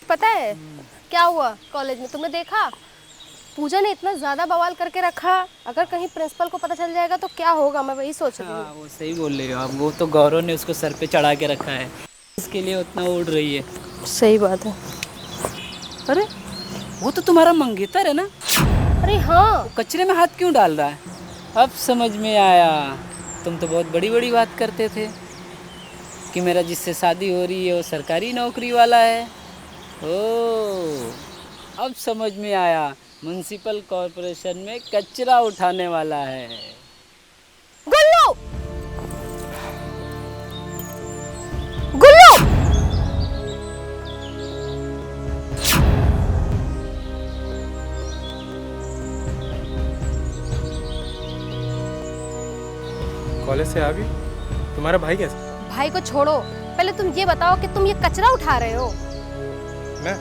पता है क्या हुआ कॉलेज में, तुमने देखा? पूजा ने इतना ज्यादा बवाल करके रखा, अगर कहीं प्रिंसिपल को पता चल जाएगा तो क्या होगा, मैं वही सोच रही हाँ हूँ। वो सही बोल रहे हो आप। वो तो गौरव ने उसको सर पे चढ़ा के रखा है, इसके लिए उतना उड़ रही है। सही बात है। अरे वो तो तुम्हारा मंगेतर है ना, अरे हाँ। वो कचरे में हाथ क्यों डाल रहा है? अब समझ में आया। तुम तो बहुत बड़ी बड़ी बात करते थे कि मेरा जिससे शादी हो रही है वो सरकारी नौकरी वाला है। ओह अब समझ में आया, म्युनिसिपल कॉरपोरेशन में कचरा उठाने वाला है। गुल्लू, गुल्लू। कॉलेज से आ गई? तुम्हारा भाई कैसा? भाई को छोड़ो, पहले तुम ये बताओ कि तुम ये कचरा उठा रहे हो। मैं?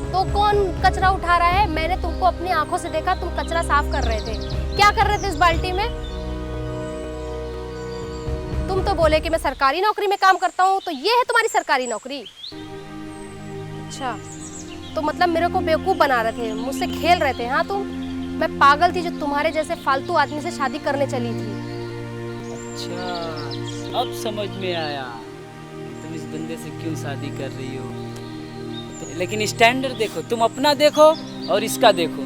तो कौन कचरा उठा रहा है? मैंने तुमको अपनी आंखों से देखा, तुम कचरा साफ कर रहे थे। क्या कर रहे थे इस बाल्टी में? तुम तो बोले कि मैं सरकारी नौकरी में काम करता हूँ, तो ये है तुम्हारी सरकारी नौकरी? अच्छा, तो मतलब मेरे को बेवकूफ बना रहे थे, मुझसे खेल रहे थे। हाँ तुम, मैं पागल थी जो तुम्हारे जैसे फालतू आदमी से शादी करने चली थी। अच्छा अब समझ में आया तुम इस बंदे से क्यों शादी कर रही हो। लेकिन स्टैंडर्ड देखो, तुम अपना देखो और इसका देखो,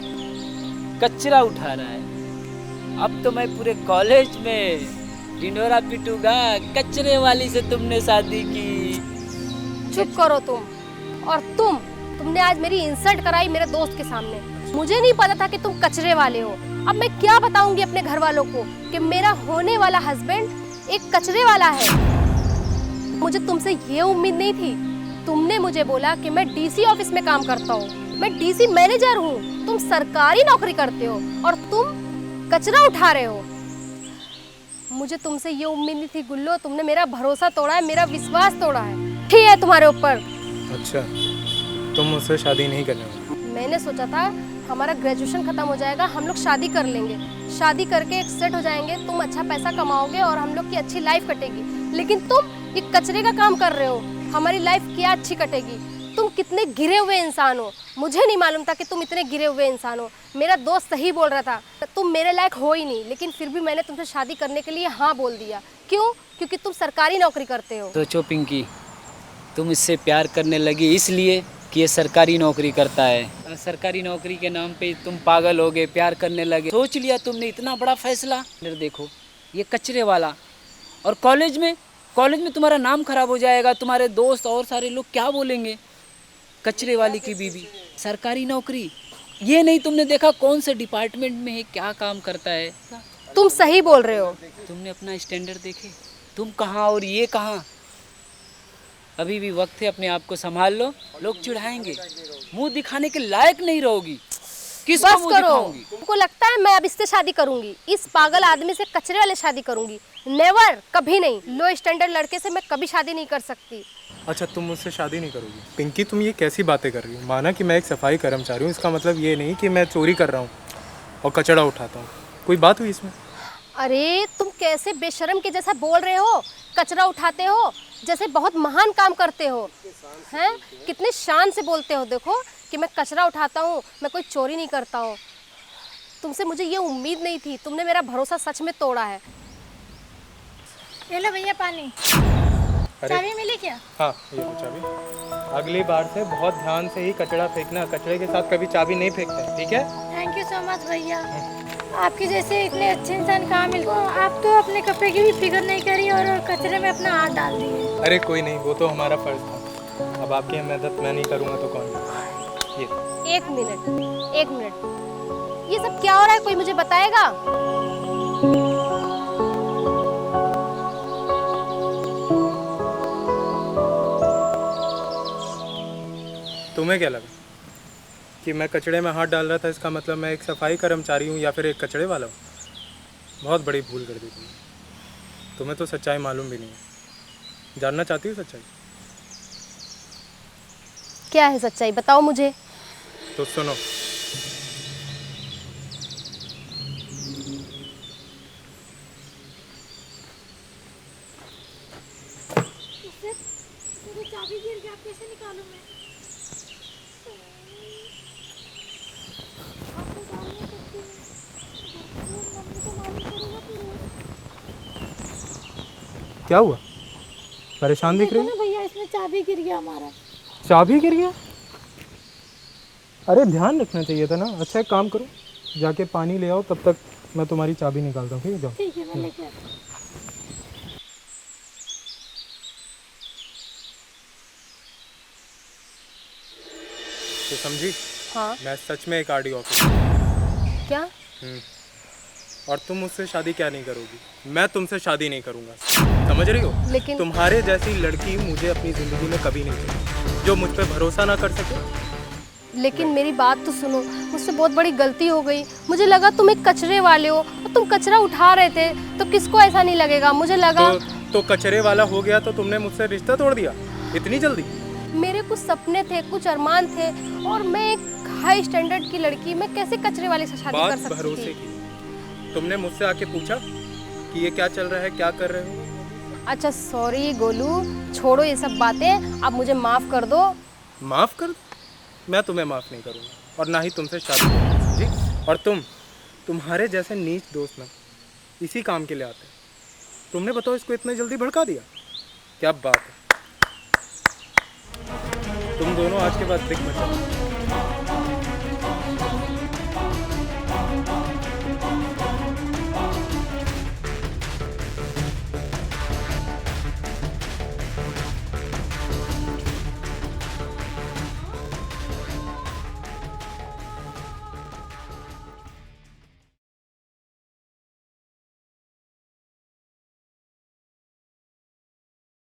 कचरा उठा रहा है। अब तो मैं पूरे कॉलेज में ढिंढोरा पीटूंगा, कचरे वाली से तुमने शादी की। चुप करो तुम। और तुमने आज मेरी इंसल्ट कराई मेरे दोस्त के सामने। मुझे नहीं पता था कि तुम कचरे वाले हो। अब मैं क्या बताऊंगी अपने घर वालों को कि मेरा होने वाला हस्बैंड एक कचरे वाला है। मुझे तुमसे ये उम्मीद नहीं थी। तुमने मुझे बोला कि मैं डीसी ऑफिस में काम करता हूँ, मैं डीसी मैनेजर हूँ, तुम सरकारी नौकरी करते हो और तुम कचरा उठा रहे हो। मुझे तुमसे ये उम्मीद नहीं थी गुल्लो, तुमने मेरा भरोसा तोड़ा है, मेरा विश्वास तोड़ा है। ठीक है तुम्हारे ऊपर। अच्छा, तुम मुझसे शादी नहीं करने वाली? मैंने सोचा था हमारा ग्रेजुएशन खत्म हो जाएगा, हम लोग शादी कर लेंगे, शादी करके एक सेट हो जाएंगे, तुम अच्छा पैसा कमाओगे और हम लोग की अच्छी लाइफ कटेगी। लेकिन तुम एक कचरे का काम कर रहे हो, हमारी लाइफ क्या अच्छी कटेगी। तुम कितने गिरे हुए इंसान हो, मुझे नहीं मालूम था कि तुम इतने गिरे हुए इंसान हो। मेरा दोस्त सही बोल रहा था, तुम मेरे लायक हो ही नहीं, लेकिन फिर भी मैंने तुमसे शादी करने के लिए हाँ बोल दिया। क्यों? क्योंकि तुम सरकारी नौकरी करते हो। सोचो पिंकी, तुम इससे प्यार करने लगी इसलिए कि ये सरकारी नौकरी करता है। सरकारी नौकरी के नाम पे तुम पागल हो गए, प्यार करने लगे, सोच लिया तुमने इतना बड़ा फैसला। फिर देखो ये कचरे वाला, और कॉलेज में तुम्हारा नाम खराब हो जाएगा, तुम्हारे दोस्त और सारे लोग क्या बोलेंगे। कचरे वाली की बीवी, सरकारी नौकरी, ये नहीं तुमने देखा कौन से डिपार्टमेंट में है, क्या काम करता है। तुम सही बोल रहे हो। तुमने अपना स्टैंडर्ड देखे, तुम कहाँ और ये कहाँ। अभी भी वक्त है, अपने आप को संभाल लो, लोग चिढ़ाएंगे, मुंह दिखाने के लायक नहीं रहोगी। किसको बस मुंह करो। दिखाऊंगी? तुमको लगता है मैं अब इससे शादी करूंगी? इस पागल आदमी से, कचरे वाले शादी करूंगी? नेवर, कभी नहीं। लो स्टैंडर्ड लड़के से मैं कभी शादी नहीं कर सकती। अच्छा, तुम मुझसे शादी नहीं करोगी? पिंकी तुम ये कैसी बातें कर रही हो? माना कि मैं एक सफाई कर्मचारी हूँ, इसका मतलब ये नहीं कि मैं चोरी कर रहा हूँ और कचरा उठाता हूँ। कोई बात हुई इसमें? अरे तुम कैसे बेशर्म के जैसा बोल रहे हो, कचरा उठाते हो जैसे बहुत महान काम करते हो। हैं? कितने शान से बोलते हो। देखो कि मैं कचरा उठाता हूँ, मैं कोई चोरी नहीं करता हूँ। तुमसे मुझे ये उम्मीद नहीं थी, तुमने मेरा भरोसा सच में तोड़ा है। ये लो भैया पानी। अरे चाबी मिली क्या? हाँ, ये लो चाबी। अगली बार से बहुत ध्यान से ही कचरा फेंकना, कचरे के साथ कभी चाबी नहीं फेंकते, ठीक है? थैंक यू सो मच भैया, आपके जैसे इतने अच्छे इंसान कहाँ मिलते। आप तो अपने कपड़े की भी फिक्र नहीं करी और कचरे में अपना हाथ डाल दिए। अरे कोई नहीं, वो तो हमारा फर्ज था। अब आपकी मदद मैं नहीं करूँगा तो कौन करेगा? ये एक मिनट, एक मिनट, ये सब क्या हो रहा है? कोई मुझे बताएगा? तुम्हें क्या लगा कि मैं कचड़े में हाथ डाल रहा था, इसका मतलब मैं एक सफाई कर्मचारी हूँ या फिर एक कचड़े वाला हूँ? बहुत बड़ी भूल कर दी तुमने। तुम्हें तो सच्चाई मालूम भी नहीं है। जानना चाहती हो सच्चाई? क्या है सच्चाई, बताओ मुझे। तो सुनो। चाबी गिर गया, कैसे निकालूं मैं? क्या हुआ? परेशान दिख रही देखो ना भैया, इसमें चाबी गिर गया हमारा। है? चाबी गिर गया? अरे ध्यान रखना चाहिए था ना। अच्छा एक काम करो, जाके पानी ले आओ, तब तक मैं तुम्हारी चाबी निकालता हूँ। ठीक है, जाओ। ठीक है, मैं लेके आता हूँ। तो समझी, हाँ मैं सच में एक आरडी ऑफिसर। क्या? और तुम मुझसे शादी क्या नहीं करोगी? मैं तुमसे शादी नहीं करूंगा, समझ रही हो? लेकिन तुम्हारे जैसी लड़की मुझे अपनी जिंदगी में कभी नहीं चाहिए, जो मुझ पे भरोसा ना कर सके। लेकिन मेरी बात तो सुनो, मुझसे बहुत बड़ी गलती हो गई। मुझे लगा तुम एक कचरे वाले हो और तुम कचरा उठा रहे थे, तो किसको ऐसा नहीं लगेगा? मुझे लगा तो कचरे वाला हो गया तो तुमने मुझसे रिश्ता तोड़ दिया इतनी जल्दी? मेरे कुछ सपने थे, कुछ अरमान थे, और मैं एक हाई स्टैंडर्ड की लड़की, मैं कैसे कचरे वाले से शादी कर बात सकती भरोसे थी? की। तुमने मुझसे आके पूछा कि ये क्या चल रहा है, क्या कर रहे हो? अच्छा सॉरी गोलू, छोड़ो ये सब बातें, अब मुझे माफ़ कर दो। माफ़ कर दो? मैं तुम्हें माफ़ नहीं करूँगा और ना ही तुमसे शादी करूँगा, ठीक? और तुम्हारे जैसे नीच दोस्त ना इसी काम के लिए आते हैं। तुमने बताओ इसको इतने जल्दी भड़का दिया, क्या बात है। तुम दोनों आज के बाद दिख मचाओ।